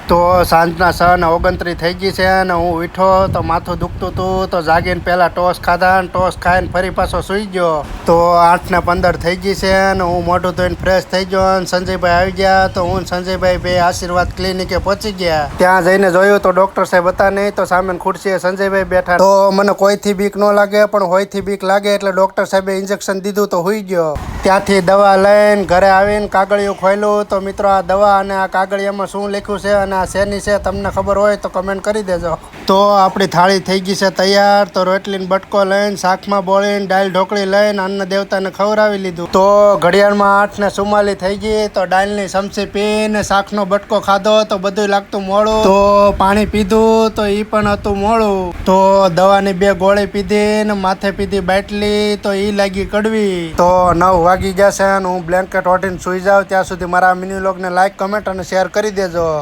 તો સાંજના 6:29 થઈ ગઈ છે અને હું ઉઠ્યો તો માથું દુખતું હતું તો જાગીને પહેલાં ટોસ ખાધા અને ટોસ ખાઈને ફરી પાછો સૂઈ ગયો તો 8:15 થઈ ગઈ છે અને હું મોઢું ધોઈને ફ્રેશ થઈ ગયો અને સંજયભાઈ આવી ગયા તો હું સંજયભાઈ બે આશીર્વાદ ક્લિનિકે પહોંચી ગયા. ત્યાં જઈને જોયું તો ડૉક્ટર સાહેબ હતા નહીં તો સામે ખુરશીએ સંજયભાઈ બેઠા. તો મને કોઈથી બીક ન લાગે પણ હોયથી બીક લાગે એટલે ડૉક્ટર સાહેબે ઇન્જેક્શન દીધું તો હુઈ ગયો. ત્યાંથી દવા લઈને ઘરે આવીને કાગળિયું ખોલ્યું તો મિત્રો આ દવા અને આ કાગળિયામાં શું લખ્યું છે અને આ શેની છે તમને ખબર હોય તો કમેન્ટ કરી દેજો. તો આપણી થાળી થઈ ગઈ છે તૈયાર. તો રોટલીને બટકો લઈને શાકમાં બોળીને દાળ ઢોકળી લઈને અન્ન દેવતાને ખવડાવી લીધું. તો ઘડિયાળમાં 8:44 થઈ ગઈ. તો દાળની ચમચી પીને શાકનો બટકો ખાધો તો બધું લાગતું મોડું. તો પાણી પીધું તો એ પણ હતું મોડું. તો દવાની 2 ગોળી પીધી ને માથે પીધી બાટલી તો એ લાગી કડવી. તો 9 વાગી ગયા છે અને હું બ્લેન્કેટ ઓઢીને સૂઈ જાઉં ત્યાં સુધી મારા મિની વ્લોગને લાઈક કમેન્ટ અને શેર કરી દેજો.